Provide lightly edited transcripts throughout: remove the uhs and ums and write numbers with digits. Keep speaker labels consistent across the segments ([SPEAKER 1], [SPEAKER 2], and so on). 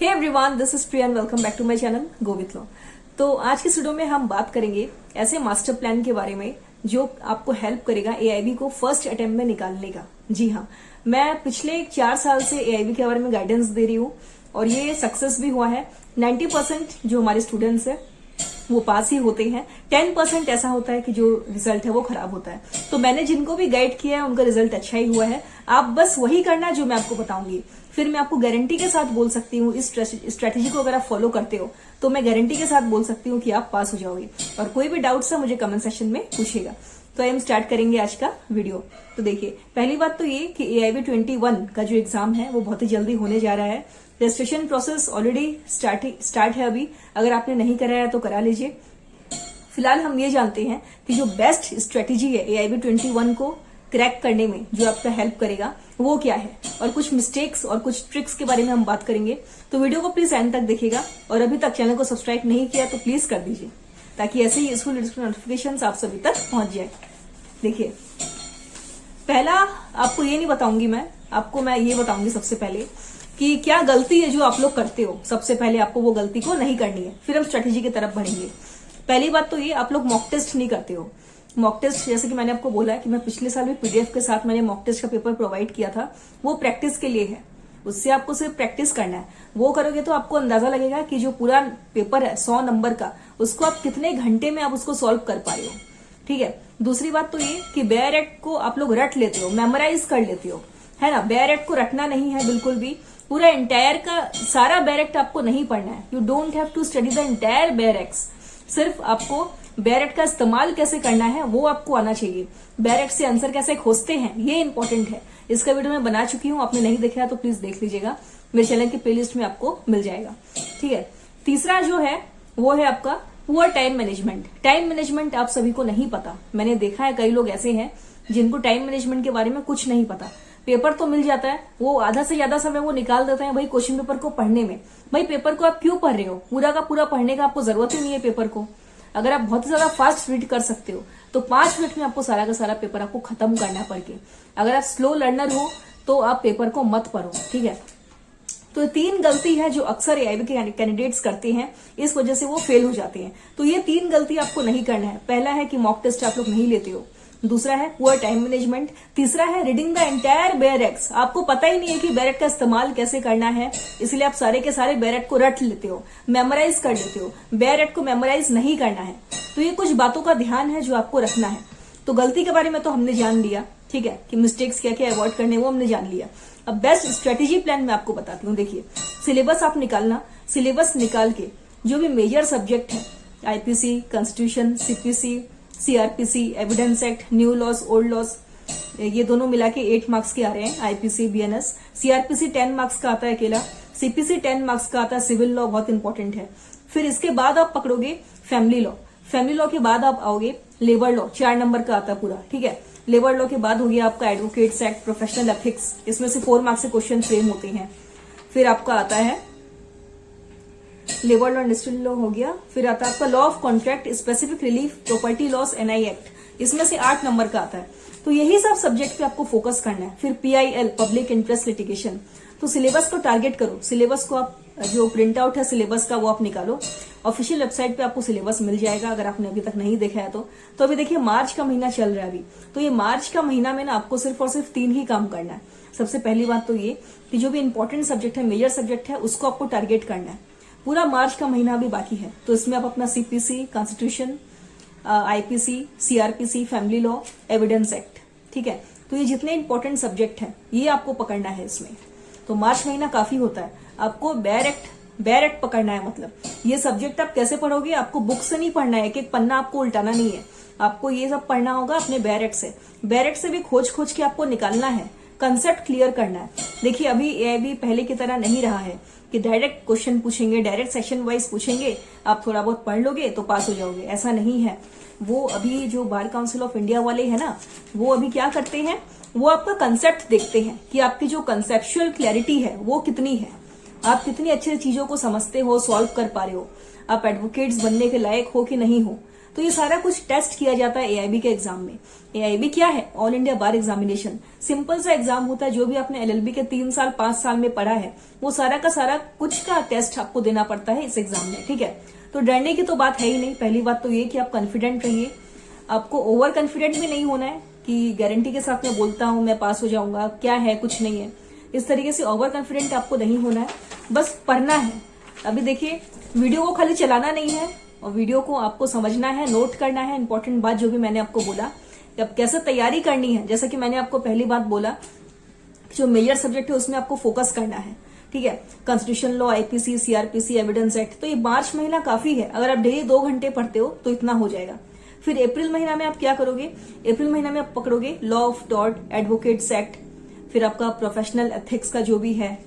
[SPEAKER 1] Hey everyone, this is Priya and welcome back to my channel go with law. तो आज की video में हम बात करेंगे ऐसे मास्टर प्लान के बारे में जो आपको हेल्प करेगा एआईबी को फर्स्ट अटेम्प्ट में निकालने का। जी हाँ, मैं पिछले 4 साल से एआईबी के बारे में गाइडेंस दे रही हूँ और ये सक्सेस भी हुआ है। 90% जो हमारे स्टूडेंट्स है वो पास ही होते हैं। 10% ऐसा होता है कि जो रिजल्ट है वो खराब होता है। तो मैंने जिनको भी गाइड किया है उनका रिजल्ट अच्छा ही हुआ है। आप बस वही करना जो मैं आपको बताऊंगी। फिर मैं आपको गारंटी के साथ बोल सकती हूँ, इस स्ट्रेटेजी को अगर आप फॉलो करते हो तो मैं गारंटी के साथ बोल सकती हूँ कि आप पास हो जाओगे। और कोई भी डाउट्स है मुझे कमेंट सेक्शन में पूछेगा। तो हम स्टार्ट करेंगे आज का वीडियो। तो देखिए, पहली बात तो ये कि एआईबी 21 का जो एग्जाम है वो बहुत ही जल्दी होने जा रहा है। रजिस्ट्रेशन प्रोसेस ऑलरेडी स्टार्ट है अभी। अगर आपने नहीं कराया तो करा लीजिए। फिलहाल हम ये जानते हैं कि जो बेस्ट स्ट्रेटेजी है एआईबी 21 को क्रैक करने में जो आपका हेल्प करेगा वो क्या है, और कुछ मिस्टेक्स और कुछ ट्रिक्स के बारे में हम बात करेंगे। तो वीडियो को प्लीज एंड तक देखिएगा और अभी तक चैनल को सब्सक्राइब नहीं किया तो प्लीज कर दीजिए ताकि ऐसे ही यूजफुल नोटिफिकेशन आप सभी तक पहुंच जाए। देखिए, पहला आपको ये नहीं बताऊंगी मैं ये बताऊंगी सबसे पहले कि क्या गलती है जो आप लोग करते हो। सबसे पहले आपको वो गलती को नहीं करनी है, फिर हम स्ट्रेटेजी की तरफ बढ़ेंगे। पहली बात तो ये, आप लोग मॉक टेस्ट नहीं करते हो। मॉक टेस्ट, जैसे कि मैंने आपको बोला कि मैं पिछले साल भी पीडीएफ के साथ मैंने मॉक टेस्ट का पेपर प्रोवाइड किया था, वो प्रैक्टिस के लिए है। उससे आपको सिर्फ प्रैक्टिस करना है। वो करोगे तो आपको अंदाजा लगेगा कि जो पूरा पेपर है 100 नंबर का, उसको आप कितने घंटे में आप उसको सॉल्व कर पा रहे हो। ठीक है। दूसरी बात तो ये कि बेयर एक्ट को आप लोग रट लेते हो, मेमोराइज कर लेते हो, है ना। बेयर एक्ट को रटना नहीं है बिल्कुल भी। पूरा एंटायर का सारा बेयर एक्ट आपको नहीं पढ़ना है। You don't have to study the entire bare act. सिर्फ आपको बेयर एक्ट का इस्तेमाल कैसे करना है वो आपको आना चाहिए। बेयर एक्ट से आंसर कैसे खोजते हैं ये इंपॉर्टेंट है। इसका वीडियो मैं बना चुकी हूँ, आपने नहीं देखा है तो प्लीज देख लीजिएगा, मेरे चैनल की प्लेलिस्ट में आपको मिल जाएगा। ठीक है। तीसरा जो है वो है आपका poor time management. Time management आप सभी को नहीं पता। मैंने देखा है कई लोग ऐसे हैं जिनको टाइम मैनेजमेंट के बारे में कुछ नहीं पता। पेपर तो मिल जाता है, वो आधा से ज्यादा समय वो निकाल देते हैं भाई क्वेश्चन पेपर को पढ़ने में। भाई पेपर को आप क्यों पढ़ रहे हो? पूरा का पूरा पढ़ने का आपको जरूरत ही नहीं है पेपर को। अगर आप बहुत ज्यादा फास्ट रीड कर सकते हो तो 5 मिनट में आपको सारा का सारा पेपर आपको खत्म करना पड़ के। अगर आप स्लो लर्नर हो तो आप पेपर को मत पढ़ो। ठीक है। तो 3 गलती है जो अक्सर एआईबी के कैंडिडेट्स करते हैं, इस वजह से वो फेल हो जाते हैं। तो ये 3 गलती आपको नहीं करना है। पहला है कि मॉक टेस्ट आप लोग नहीं लेते हो। दूसरा है पुअर टाइम मैनेजमेंट। तीसरा है reading the entire bare act. आपको पता ही नहीं है कि बेयर एक्ट का इस्तेमाल कैसे करना है, इसलिए आप सारे के सारे बेयर एक्ट को रट लेते हो, मेमोराइज कर लेते हो। बेयर एक्ट को मेमोराइज नहीं करना है। तो ये कुछ बातों का ध्यान है जो आपको रखना है। तो गलती के बारे में तो हमने जान लिया, ठीक है, कि मिस्टेक्स क्या क्या अवॉइड करने वो हमने जान लिया। अब बेस्ट स्ट्रेटेजी प्लान मैं आपको बताती हूँ। देखिए, सिलेबस आप निकालना। सिलेबस निकाल के जो भी मेजर सब्जेक्ट है, IPC, constitution, CPC, CrPC, evidence act, new loss, old loss, ये दोनों मिला के 8 मार्क्स के आ रहे हैं। आईपीसी, बीएनएस, सीआरपीसी 10 मार्क्स का आता है अकेला, सीपीसी 10 मार्क्स का आता है। सिविल लॉ बहुत इंपॉर्टेंट है। फिर इसके बाद आप पकड़ोगे फैमिली लॉ। फैमिली लॉ के बाद आप आओगे लेबर लॉ, 4 नंबर का आता है पूरा। ठीक है। लेबर लॉ के बाद हो गया आपका एडवोकेट्स एक्ट, प्रोफेशनल एथिक्स, इसमें से 4 मार्क्स से क्वेश्चन फ्रेम होते हैं। फिर आपका आता है लेबर लॉ, इंडस्ट्रियल लॉ हो गया। फिर आता है आपका law of contract, specific relief, property laws, NI act, इसमें से 8 नंबर का आता है। तो यही सब सब्जेक्ट पे आपको फोकस करना है। फिर पीआईएल, पब्लिक इंटरेस्ट लिटिगेशन। तो सिलेबस को टारगेट करो। सिलेबस को आप जो प्रिंट आउट है सिलेबस का वो आप निकालो। ऑफिशियल वेबसाइट पे आपको सिलेबस मिल जाएगा अगर आपने अभी तक नहीं देखा है तो अभी देखिए मार्च का महीना चल रहा है अभी। तो ये मार्च का महीना में ना आपको सिर्फ और सिर्फ 3 ही काम करना है। सबसे पहली बात तो ये कि जो भी इंपॉर्टेंट सब्जेक्ट है, मेजर सब्जेक्ट है, उसको आपको टारगेट करना है। पूरा मार्च का महीना अभी बाकी है, तो इसमें आप अपना CPC, constitution, IPC, CrPC, family law, evidence act, ठीक है, तो ये जितने इंपॉर्टेंट सब्जेक्ट हैं ये आपको पकड़ना है इसमें। तो मार्च महीना काफी होता है। आपको बेयर एक्ट पकड़ना है। मतलब ये सब्जेक्ट आप कैसे पढ़ोगे? आपको बुक से नहीं पढ़ना है, एक एक पन्ना आपको उल्टाना नहीं है। आपको ये सब पढ़ना होगा अपने बेयर एक्ट से। बेयर एक्ट से भी खोज खोज के आपको निकालना है, कंसेप्ट क्लियर करना है। देखिए, अभी एआईबी पहले की तरह नहीं रहा है कि डायरेक्ट क्वेश्चन पूछेंगे, डायरेक्ट सेक्शन वाइज पूछेंगे, आप थोड़ा बहुत पढ़ लोगे तो पास हो जाओगे। ऐसा नहीं है। वो अभी जो बार काउंसिल ऑफ इंडिया वाले है ना, वो अभी क्या करते हैं, वो आपका कंसेप्ट देखते हैं कि आपकी जो कंसेप्चुअल क्लैरिटी है वो कितनी है, आप कितनी अच्छे चीजों को समझते हो, सॉल्व कर पा रहे हो, आप एडवोकेट्स बनने के लायक हो कि नहीं हो। तो ये सारा कुछ टेस्ट किया जाता है एआईबी के एग्जाम में। एआईबी क्या है? ऑल इंडिया बार एग्जामिनेशन। सिंपल सा एग्जाम होता है, जो भी आपने एलएलबी के 3 साल 5 साल में पढ़ा है वो सारा का सारा कुछ का टेस्ट आपको देना पड़ता है इस एग्जाम में, ठीक है। तो डरने की तो बात है ही नहीं। पहली बात तो ये कि आप कॉन्फिडेंट रहिए, आपको ओवर कॉन्फिडेंट भी नहीं होना है कि गारंटी के साथ मैं बोलता हूं मैं पास हो जाऊंगा, क्या है कुछ नहीं है, इस तरीके से ओवर कॉन्फिडेंट आपको नहीं होना है, बस पढ़ना है। अभी देखिए, वीडियो को खाली चलाना नहीं है और वीडियो को आपको समझना है, नोट करना है। इंपॉर्टेंट बात जो भी मैंने आपको बोला, अब कैसे तैयारी करनी है, जैसा कि मैंने आपको पहली बात बोला, जो मेजर सब्जेक्ट है उसमें आपको फोकस करना है, ठीक है। Constitution law, IPC, CrPC, evidence act, तो ये मार्च महीना काफी है। अगर आप डेली 2 घंटे पढ़ते हो तो इतना हो जाएगा। फिर अप्रैल महीना में आप क्या करोगे? अप्रैल महीना में आप पकड़ोगे law of tort, advocates act, फिर आपका प्रोफेशनल एथिक्स का जो भी है,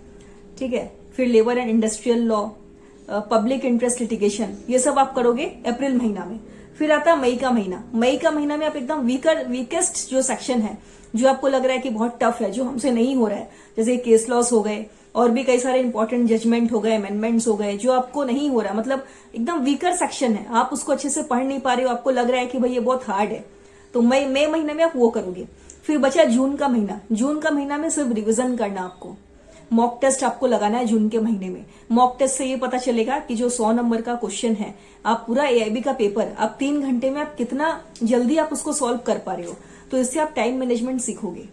[SPEAKER 1] ठीक है। फिर labour and industrial law, public interest litigation, ये सब आप करोगे अप्रैल महीना में। फिर आता है मई का महीना। मई का महीना में आप एकदम वीकेस्ट जो सेक्शन है, जो आपको लग रहा है कि बहुत टफ है, जो हमसे नहीं हो रहा है, जैसे केस लॉस हो गए और भी कई सारे इंपॉर्टेंट जजमेंट हो गए, अमेंडमेंट्स हो गए, जो आपको नहीं हो रहा, मतलब एकदम वीकर सेक्शन है, आप उसको अच्छे से पढ़ नहीं पा रहे हो, आपको लग रहा है कि भाई ये बहुत हार्ड है, तो मई महीने में आप वो करोगे। फिर बचा जून का महीना। जून का महीना में सिर्फ रिविजन करना, आपको मॉक टेस्ट आपको लगाना है जून के महीने में। मॉक टेस्ट से ये पता चलेगा कि जो 100 नंबर का क्वेश्चन है, आप पूरा एआईबी का पेपर आप 3 घंटे में आप कितना जल्दी आप उसको सॉल्व कर पा रहे हो, तो इससे आप टाइम मैनेजमेंट सीखोगे,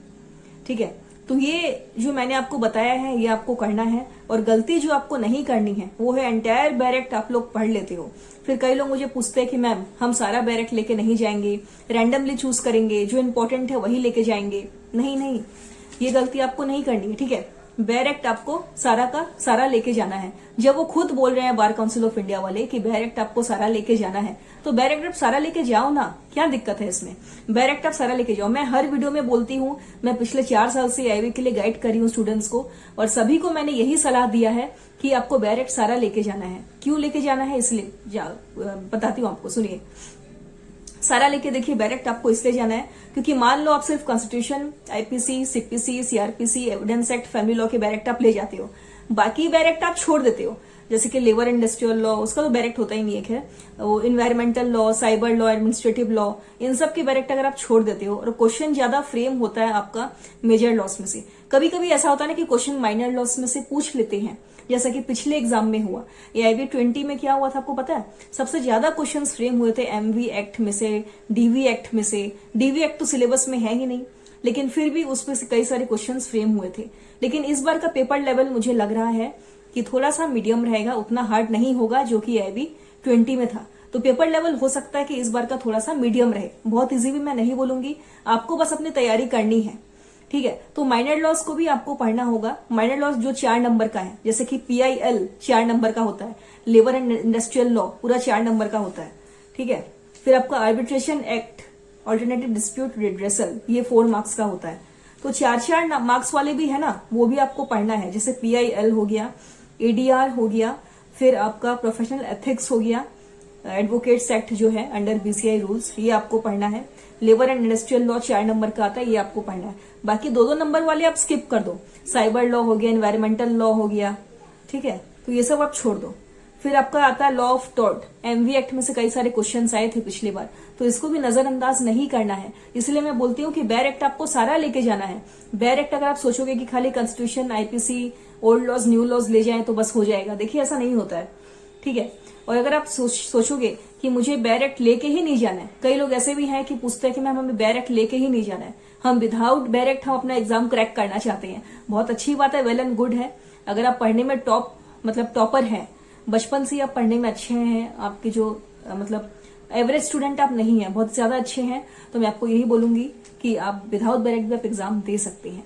[SPEAKER 1] ठीक है। तो ये जो मैंने आपको बताया है ये आपको करना है। और गलती जो आपको नहीं करनी है वो है एंटायर बैरेक्ट आप लोग पढ़ लेते हो। फिर कई लोग मुझे पूछते हैं कि मैम हम सारा बैरेक्ट लेके नहीं जाएंगे, रैंडमली चूज करेंगे, जो इंपॉर्टेंट है वही लेके जाएंगे। नहीं, ये गलती आपको नहीं करनी है, ठीक है। बैरेक्ट आपको सारा का सारा लेके जाना है। जब वो खुद बोल रहे हैं बार काउंसिल ऑफ इंडिया वाले कि बैरेक्ट आपको सारा लेके जाना है, तो बैरेक्ट आप सारा लेके जाओ ना, क्या दिक्कत है इसमें? बैरेक्ट आप सारा लेके जाओ। मैं हर वीडियो में बोलती हूँ, मैं पिछले 4 साल से एआईबी के लिए गाइड कर रही हूँ स्टूडेंट्स को, और सभी को मैंने यही सलाह दिया है कि आपको बैरेक्ट सारा लेके जाना है। क्यों लेके जाना है, इसलिए बताती हूँ आपको, सुनिए। सारा लेके देखिए, बैरेक्ट आपको इसलिए जाना है क्योंकि मान लो आप सिर्फ constitution, IPC, CPC, CrPC, evidence act, family law के बैरेक्ट आप ले जाते हो, बाकी बैरेक्ट आप छोड़ देते हो। जैसे कि लेबर इंडस्ट्रियल लॉ, उसका तो बैरेक्ट होता ही नहीं एक है, वो environmental law, cyber law, administrative law, इन सब के बैरेक्ट अगर आप छोड़ देते हो, और क्वेश्चन ज्यादा फ्रेम होता है आपका मेजर लॉस में से। कभी कभी ऐसा होता है ना कि क्वेश्चन माइनर लॉस में से पूछ लेते हैं, जैसा कि पिछले एग्जाम में हुआ। एआईबी 20 में क्या हुआ था आपको पता है? सबसे ज्यादा क्वेश्चंस फ्रेम हुए थे एमवी एक्ट में से, डीवी एक्ट में से। डीवी एक्ट तो सिलेबस में है ही नहीं, लेकिन फिर भी उसमें से कई सारे क्वेश्चंस फ्रेम हुए थे। लेकिन इस बार का पेपर लेवल मुझे लग रहा है कि थोड़ा सा मीडियम रहेगा, उतना हार्ड नहीं होगा जो कि एआईबी 20 में था। तो पेपर लेवल हो सकता है कि इस बार का थोड़ा सा मीडियम रहे। बहुत इजी भी मैं नहीं बोलूंगी, आपको बस अपनी तैयारी करनी है, ठीक है। तो माइनर लॉस को भी आपको पढ़ना होगा। माइनर लॉस जो 4 नंबर का है, जैसे कि पीआईएल 4 नंबर का होता है, लेबर एंड इंडस्ट्रियल लॉ पूरा 4 नंबर का होता है, ठीक है। फिर आपका arbitration act, alternative dispute redressal, ये 4 मार्क्स का होता है। तो 4 मार्क्स वाले भी है ना, वो भी आपको पढ़ना है। जैसे पीआईएल हो गया, एडीआर हो गया, फिर आपका प्रोफेशनल एथिक्स हो गया, एडवोकेट्स एक्ट जो है अंडर बीसीआई रूल्स, ये आपको पढ़ना है। Labour and industrial law 4 number का आता है, ये आपको पढ़ना है। बाकी 2-2 नंबर वाले आप स्किप कर दो। साइबर लॉ हो गया, एनवायरमेंटल लॉ हो गया, ठीक है, तो ये सब आप छोड़ दो। फिर आपका आता है law of tort, MV act में से कई सारे क्वेश्चंस आए थे पिछली बार, तो इसको भी नजरअंदाज नहीं करना है। इसलिए मैं बोलती हूँ कि बैरेक्ट आपको सारा लेके जाना है। बैरेक्ट अगर आप सोचोगे कि खाली constitution, IPC, old laws, new laws ले जाएं तो बस हो जाएगा, देखिए ऐसा नहीं होता है, ठीक है। और अगर आप सोचोगे कि मुझे बैरेक्ट लेके ही नहीं जाना है, कई लोग ऐसे भी हैं कि पूछते हैं कि मैम हमें बैरेक्ट लेके ही नहीं जाना है, हम विदाउट बैरेक्ट हम अपना एग्जाम क्रैक करना चाहते हैं। बहुत अच्छी बात है, वेल एंड गुड है। अगर आप पढ़ने में टॉपर हैं, बचपन से आप पढ़ने में अच्छे हैं, आपके जो मतलब एवरेज स्टूडेंट आप नहीं है, बहुत ज्यादा अच्छे हैं, तो मैं आपको यही बोलूंगी कि आप विदाउट बैरेक्ट भी आप एग्जाम दे सकते हैं।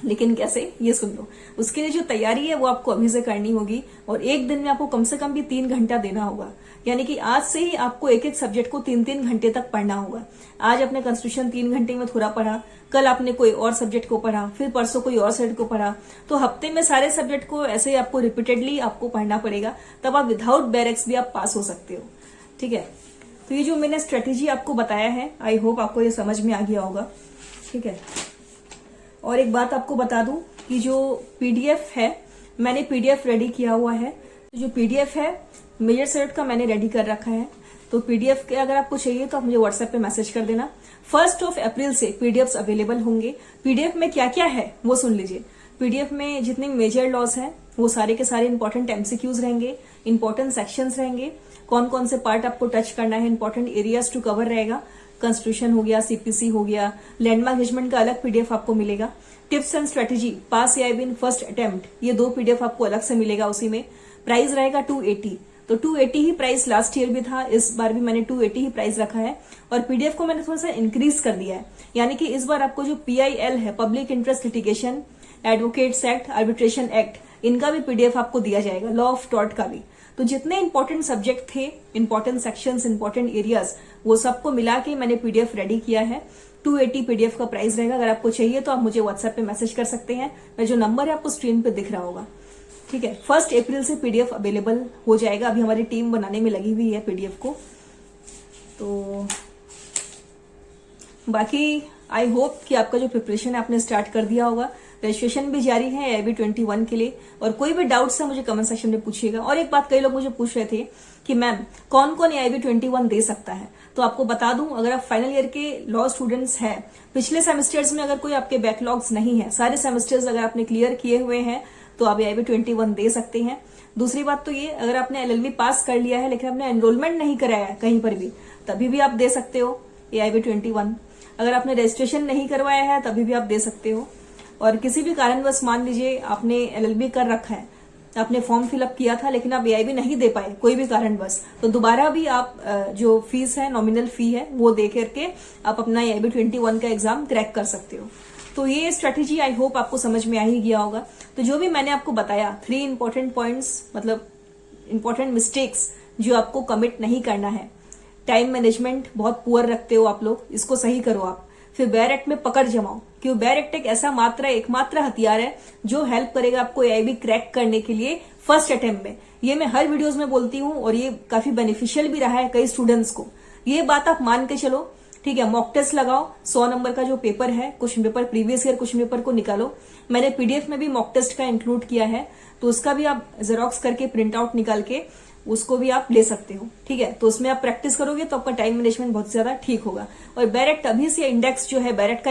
[SPEAKER 1] लेकिन कैसे, ये सुन लो। उसके लिए जो तैयारी है वो आपको अभी से करनी होगी, और एक दिन में आपको कम से कम भी 3 घंटा देना होगा। यानी कि आज से ही आपको एक एक सब्जेक्ट को 3-3 घंटे तक पढ़ना होगा। आज आपने कॉन्स्टिट्यूशन 3 घंटे में थोड़ा पढ़ा, कल आपने कोई और सब्जेक्ट को पढ़ा, फिर परसों कोई और सब्जेक्ट को पढ़ा, तो हफ्ते में सारे सब्जेक्ट को ऐसे आपको रिपीटेडली आपको पढ़ना पड़ेगा, तब आप विदाउट बैरेक्स भी आप पास हो सकते हो, ठीक है। तो ये जो मैंने स्ट्रेटेजी आपको बताया है, आई होप आपको ये समझ में आ गया होगा, ठीक है। और एक बात आपको बता दूं कि जो पीडीएफ है, मैंने पीडीएफ रेडी किया हुआ है। तो जो पीडीएफ है मेजर सेट का मैंने रेडी कर रखा है। तो पीडीएफ के अगर आपको चाहिए तो आप मुझे व्हाट्सएप पे मैसेज कर देना। 1 अप्रैल से पीडीएफ अवेलेबल होंगे। पीडीएफ में क्या क्या है वो सुन लीजिए। पीडीएफ में जितने मेजर लॉस हैं वो सारे के सारे इंपॉर्टेंट एमसीक्यूज रहेंगे, इंपॉर्टेंट सेक्शंस रहेंगे, कौन कौन से पार्ट आपको टच करना है, इंपॉर्टेंट एरियाज टू कवर रहेगा। कॉन्स्टिट्यूशन हो गया, सीपीसी हो गया, लैंडमार्क जजमेंट का अलग पीडीएफ आपको मिलेगा। Tips and strategy, pass AIB in first attempt, ये 2 पीडीएफ आपको अलग से मिलेगा। उसी में प्राइस रहेगा 280। तो 280 ही प्राइस लास्ट ईयर भी था, इस बार भी मैंने 280 ही प्राइस रखा है। और पीडीएफ को मैंने थोड़ा सा इंक्रीज कर दिया है, यानी कि इस बार आपको जो पीआईएल है, public interest litigation, advocates act, arbitration act, इनका भी पीडीएफ आपको दिया जाएगा, लॉ ऑफ टॉर्ट का भी। तो जितने इंपॉर्टेंट सब्जेक्ट थे, इंपॉर्टेंट सेक्शंस, इंपॉर्टेंट एरियाज, वो सबको मिला के मैंने पीडीएफ रेडी किया है। 280 पीडीएफ का प्राइस रहेगा। अगर आपको चाहिए तो आप मुझे व्हाट्सएप पे मैसेज कर सकते हैं। मेरा जो नंबर है आपको स्क्रीन पे दिख रहा होगा, ठीक है। 1 अप्रैल से पीडीएफ अवेलेबल हो जाएगा। अभी हमारी टीम बनाने में लगी हुई है पीडीएफ को। तो बाकी आई होप कि आपका जो प्रिपरेशन है आपने स्टार्ट कर दिया होगा। रजिस्ट्रेशन भी जारी है एआईबी 21 के लिए। और कोई भी डाउट्स है मुझे कमेंट सेक्शन में पूछिएगा। और एक बात, कई लोग मुझे पूछ रहे थे कि मैम कौन कौन एआईबी 21 दे सकता है, तो आपको बता दूं, अगर आप फाइनल ईयर के लॉ स्टूडेंट्स हैं, पिछले सेमेस्टर्स में अगर कोई आपके बैकलॉग्स नहीं है, सारे सेमेस्टर्स अगर आपने क्लियर किए हुए हैं, तो आप एआईबी 21 दे सकते हैं। दूसरी बात तो ये, अगर आपने एलएलबी पास कर लिया है लेकिन आपने एनरोलमेंट नहीं कराया है कहीं पर भी, तभी भी आप दे सकते हो एआईबी 21। अगर आपने रजिस्ट्रेशन नहीं करवाया है तभी भी आप दे सकते हो। और किसी भी कारणवश मान लीजिए आपने एलएलबी कर रखा है, आपने फॉर्म फिलअप किया था लेकिन आप एआईबी नहीं दे पाए कोई भी कारणवश, तो दोबारा भी आप जो फीस है, नॉमिनल फी है, वो दे करके आप अपना एआईबी 21 का एग्जाम क्रैक कर सकते हो। तो ये स्ट्रेटेजी आई होप आपको समझ में आ ही गया होगा। तो जो भी मैंने आपको बताया, 3 इंपॉर्टेंट पॉइंट्स, मतलब इंपॉर्टेंट मिस्टेक्स जो आपको कमिट नहीं करना है। टाइम मैनेजमेंट बहुत पुअर रखते हो आप लोग, इसको सही करो आप। फिर बेयर एक्ट में पकड़ जमाओ, क्योंकि बेयर एक्ट एक ऐसा एकमात्र हथियार है जो हेल्प करेगा आपको एआईबी क्रैक करने के लिए 1 अटेम्प्ट में। ये मैं हर वीडियोस में बोलती हूँ और ये काफी बेनिफिशियल भी रहा है कई स्टूडेंट्स को। ये बात आप मान के चलो, ठीक है। मॉक टेस्ट लगाओ, 100 नंबर का जो पेपर है, question paper previous year question paper को निकालो। मैंने पीडीएफ में भी मॉक टेस्ट का इंक्लूड किया है, तो उसका भी आप जेरोक्स करके प्रिंट आउट निकाल के उसको भी आप ले सकते हो, ठीक है। तो उसमें आप प्रैक्टिस करोगे तो आपका टाइम मैनेजमेंट बहुत ज्यादा ठीक होगा। और बेयर एक्ट अभी से इंडेक्स जो है, बेयर एक्ट का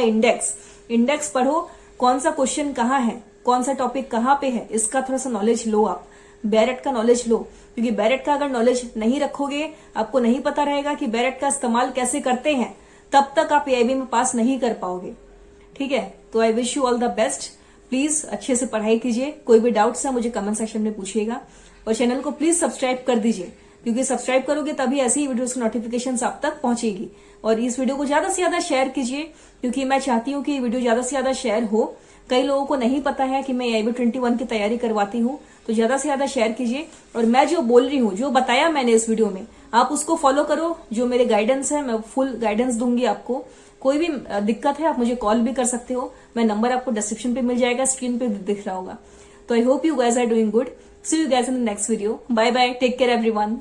[SPEAKER 1] इंडेक्स पढ़ो, कौन सा क्वेश्चन कहाँ है, कौन सा टॉपिक कहाँ पे है, इसका थोड़ा सा नॉलेज लो आप। बेयर एक्ट का नॉलेज लो, क्योंकि बेयर एक्ट का अगर नॉलेज नहीं रखोगे, आपको नहीं पता रहेगा कि बेयर एक्ट का इस्तेमाल कैसे करते हैं, तब तक आप एआईबी में पास नहीं कर पाओगे, ठीक है। तो I wish you all the best. Please अच्छे से पढ़ाई कीजिए। कोई भी डाउट्स है मुझे कमेंट सेक्शन में पूछिएगा। और चैनल को प्लीज सब्सक्राइब कर दीजिए, क्योंकि सब्सक्राइब करोगे तभी ऐसी ही वीडियोस की नोटिफिकेशन आप तक पहुंचेगी। और इस वीडियो को ज्यादा से ज्यादा शेयर कीजिए, क्योंकि मैं चाहती हूँ कि ये वीडियो ज्यादा से ज्यादा शेयर हो। कई लोगों को नहीं पता है कि मैं एआईबी 21 की तैयारी करवाती हूँ, तो ज्यादा से ज्यादा शेयर कीजिए। और मैं जो बोल रही हूँ, जो बताया मैंने इस वीडियो में, आप उसको फॉलो करो। जो मेरे गाइडेंस है, मैं फुल गाइडेंस दूंगी आपको। कोई भी दिक्कत है आप मुझे कॉल भी कर सकते हो। मैं नंबर आपको डिस्क्रिप्शन पे मिल जाएगा, स्क्रीन पे दिख रहा होगा। तो I hope you guys are doing good. See you guys in the next video. Bye bye. Take care everyone.